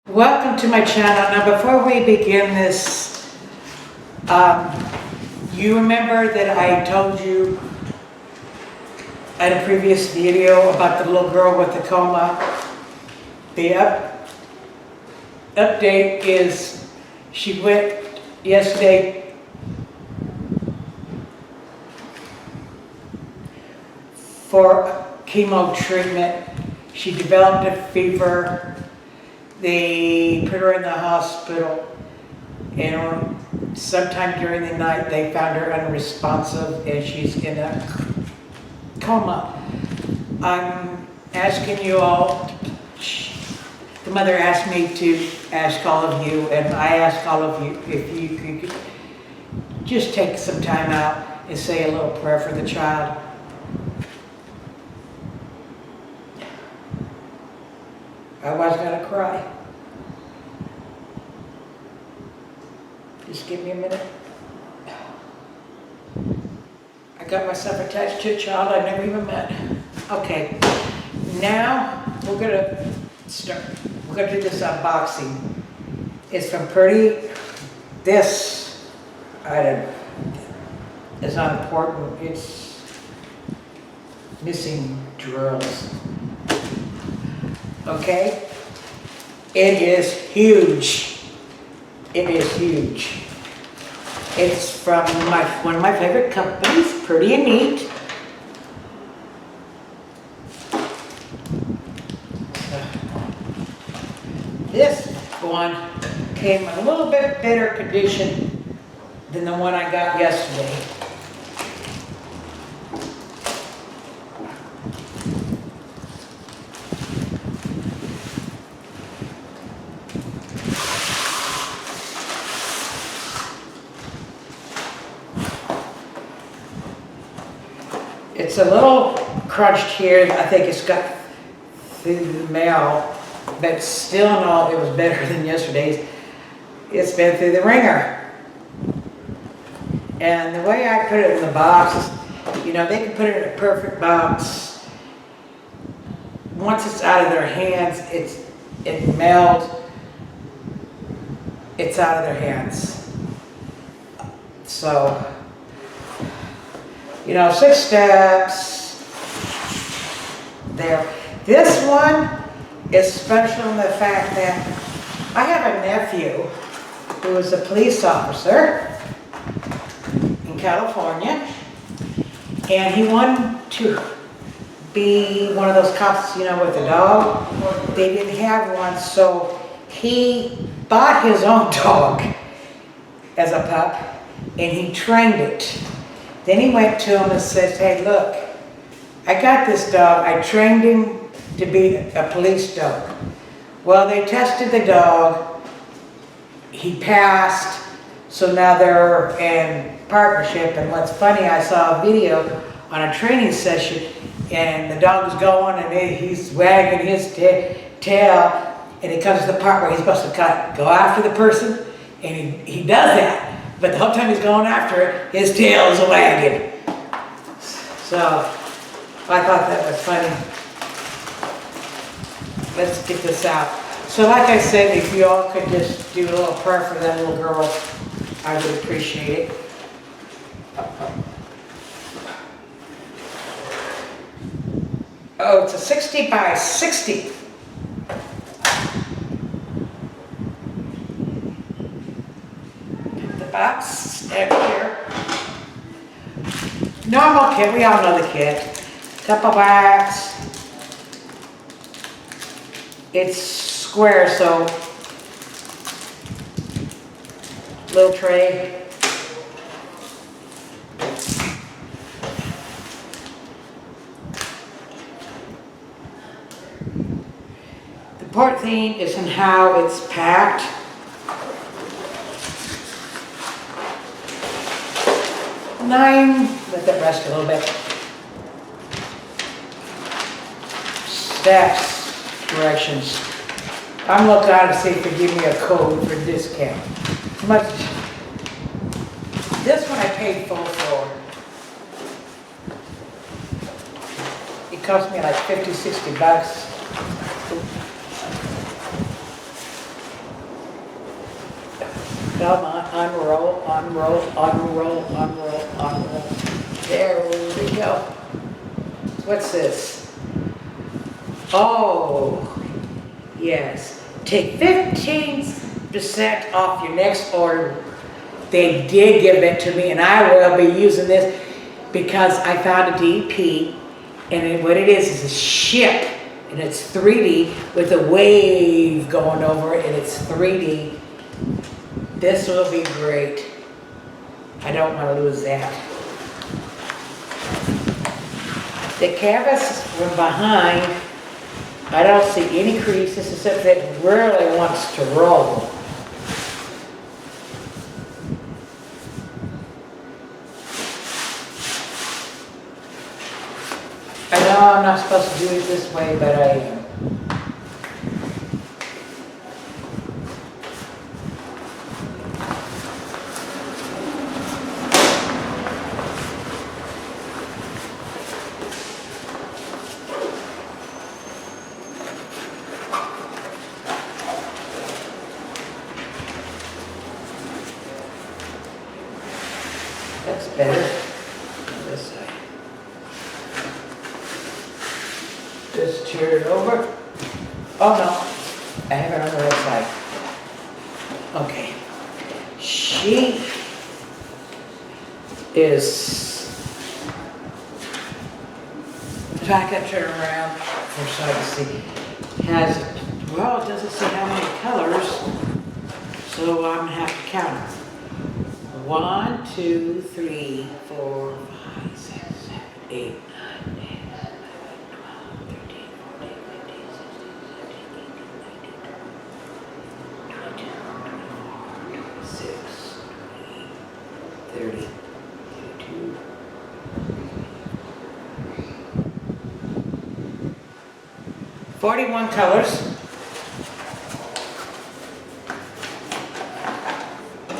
Welcome to my channel. Now before we begin this, you remember that I told you in a previous video about the little girl with the coma? The update is she went yesterday for chemo treatment. She developed a fever. They put her in the hospital, and sometime during the night they found her unresponsive and she's in a coma. I'm asking you all, the mother asked me to ask all of you, and I ask all of you if you could just take some time out and say a little prayer for the child. I was gonna cry. Just give me a minute. I got myself attached to a child I never even met. Okay, now we're gonna start. We're gonna do this unboxing. It's from Purdy. This item is not important. It's missing drills. Okay? It is huge. It is huge. It's from one of my favorite companies, Purdy and Neat. This one came in a little bit better condition than the one I got yesterday. It's a little crunched here. I think it's got through the mail, but still in all, it was better than yesterday's. It's been through the ringer. And the way I put it in the box, you know, they can put it in a perfect box. Once it's out of their hands, it melts. It's out of their hands. So, you know, 6 steps there. This one is special in the fact that I have a nephew who is a police officer in California, and he wanted to be one of those cops, you know, with a dog. They didn't have one, so he bought his own dog as a pup, and he trained it. Then he went to him and says, hey, look, I got this dog. I trained him to be a police dog. Well, they tested the dog. He passed, so now they're in partnership. And what's funny, I saw a video on a training session, and the dog was going, and he's wagging his tail, and it comes to the part where he's supposed to go after the person, and he does that. But the whole time he's going after it, his tail is wagging. So, I thought that was funny. Let's get this out. So like I said, if you all could just do a little prayer for that little girl, I would appreciate it. Oh, it's a 60 by 60. Box here. Normal kit, we all know the kit. Couple wax. It's square, so little tray. The important thing is in how it's packed. Let that rest a little bit. Steps, directions. I'm looking out to see if they give me a code for discount. How much? This one I paid full for. It cost me like $50, $60. Come on, unroll, unroll, unroll, unroll, unroll. There we go. What's this? Oh, yes. Take 15% off your next order. They did give it to me, and I will be using this because I found a DP, and what it is a ship, and it's 3D with a wave going over it, and it's 3D. This will be great. I don't want to lose that. The canvas from behind, I don't see any creases except that it really wants to roll. I know I'm not supposed to do it this way, but I am. That's better. This side. Just turn it over. Oh no, I have it on the right side. Okay. She is, if I can turn around for side to see, has, well, it doesn't say how many colors, so I'm gonna have to count them. 1, 2, 3, 4, 5, 6, 7, 8, 9, 10, 11, 12, 13, 14, 15, 16, 17, 18, 19, 20, 21, 22, 23, 24, 41 colors.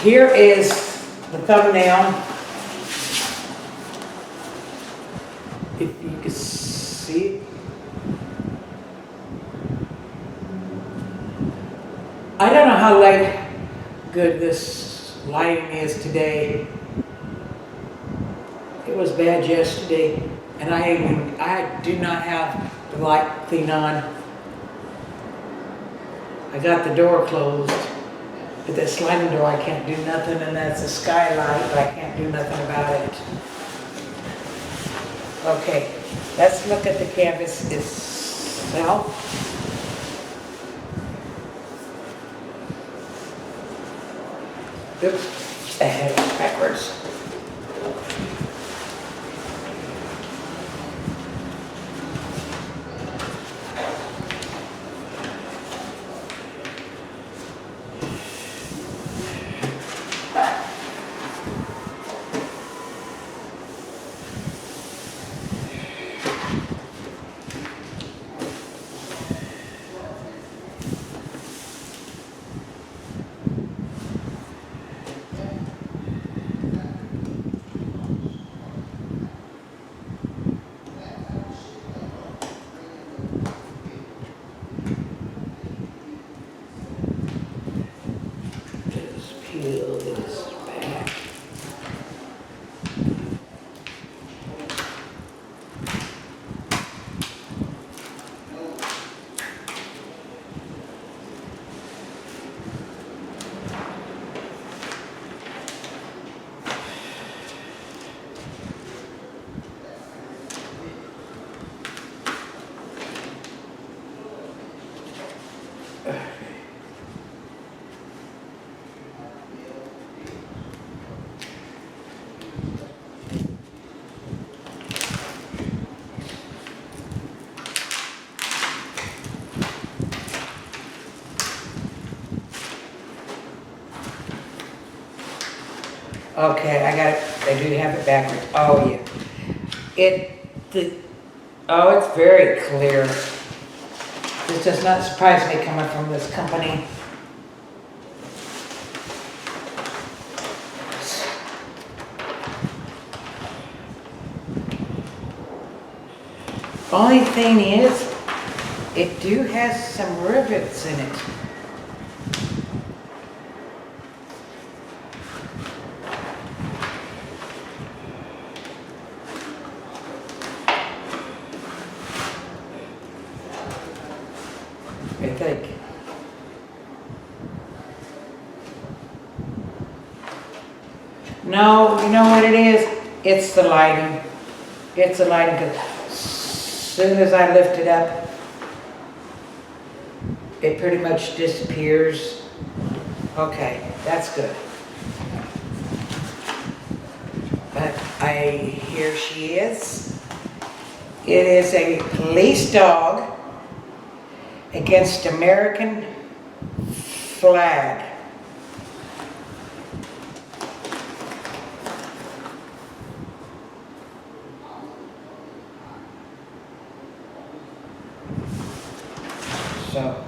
Here is the thumbnail. If you can see it. I don't know how good this lighting is today. It was bad yesterday, and I do not have the light thing on. I got the door closed, but that sliding door I can't do nothing, and that's a skylight, but I can't do nothing about it. Okay, let's look at the canvas itself. Oops, I had it backwards. Peel this back. Okay, I got it. I do have it backwards. Oh yeah. Oh, it's very clear. This does not surprise me coming from this company. Only thing is, it do has some rivets in it. I think. No, you know what it is? It's the lighting. It's the lighting, because as soon as I lift it up, it pretty much disappears. Okay, that's good. But here she is. It is a police dog against American flag. So,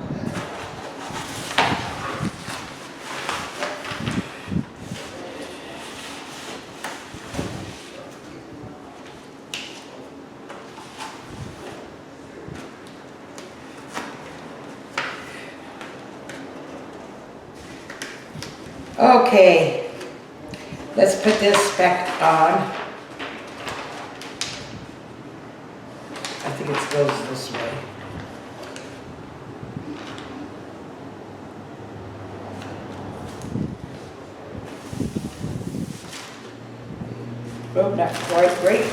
okay, let's put this back on. I think it goes this way. Oh, not quite great.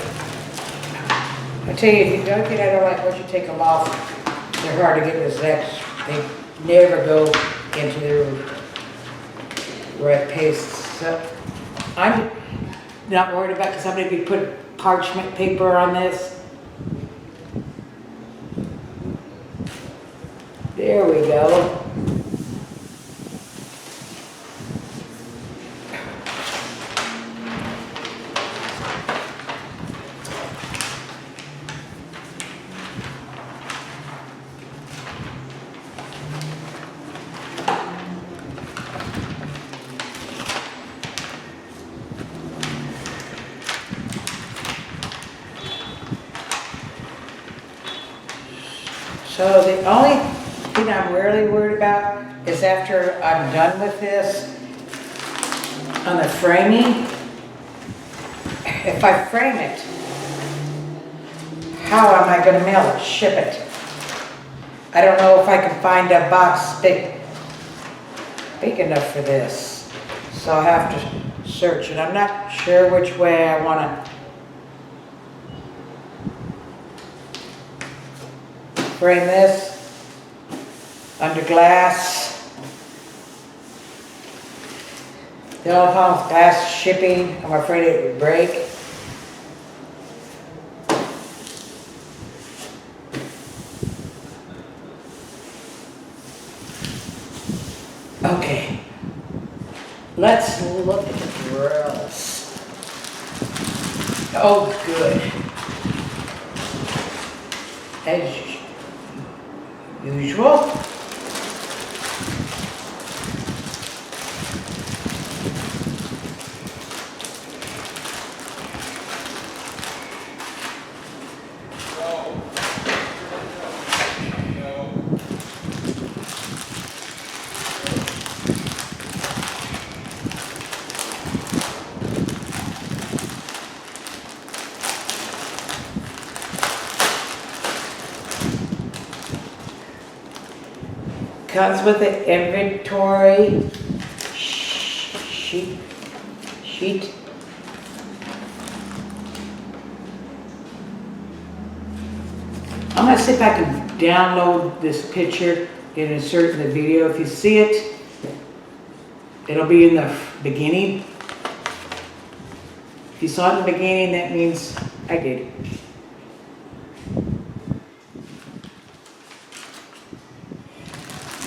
I tell you, if you don't get, I don't like once you take them off, they're hard to get in the zips. They never go into their right paste. So I'm not worried about, because I'm going to be putting parchment paper on this. There we go. So the only thing I'm really worried about is after I'm done with this, on the framing, if I frame it, how am I going to mail it, ship it? I don't know if I can find a box big enough for this. So I'll have to search it. I'm not sure which way I want to frame this. Under glass. The only problem with glass shipping, I'm afraid it would break. Okay, let's look at the drills. Oh, good. As usual. Comes with an inventory sheet. I'm going to see if I can download this picture and insert in the video. If you see it, it'll be in the beginning. If you saw it in the beginning, that means I did.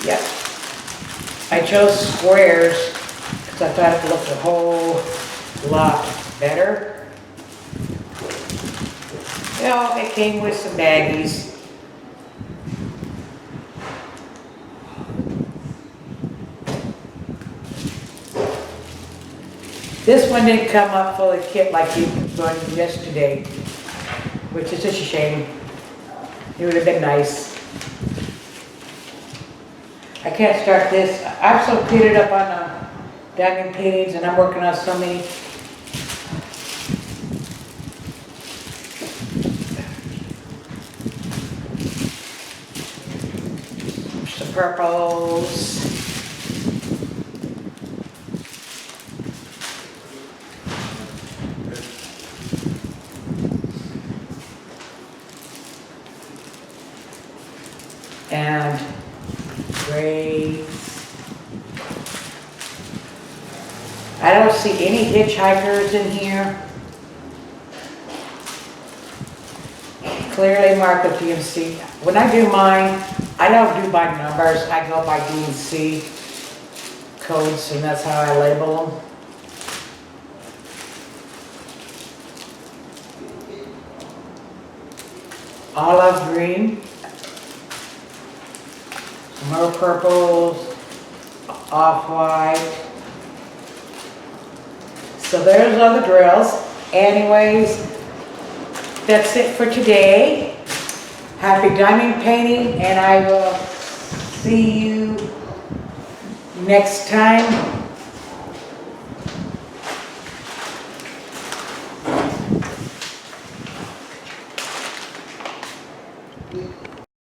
Yep. I chose squares because I thought it looked a whole lot better. Well, it came with some baggies. This one didn't come up full of kit like you got yesterday, which is just a shame. It would have been nice. I can't start this. I'm so pitted up on diamond paintings, and I'm working on so many. some purples. And grays. I don't see any hitchhikers in here. Clearly marked the DNC. When I do mine, I don't do by numbers, I go by DNC codes, and that's how I label them. Olive green. More purples, off-white. So there's all the drills. Anyways, that's it for today. Happy diamond painting, and I will see you next time.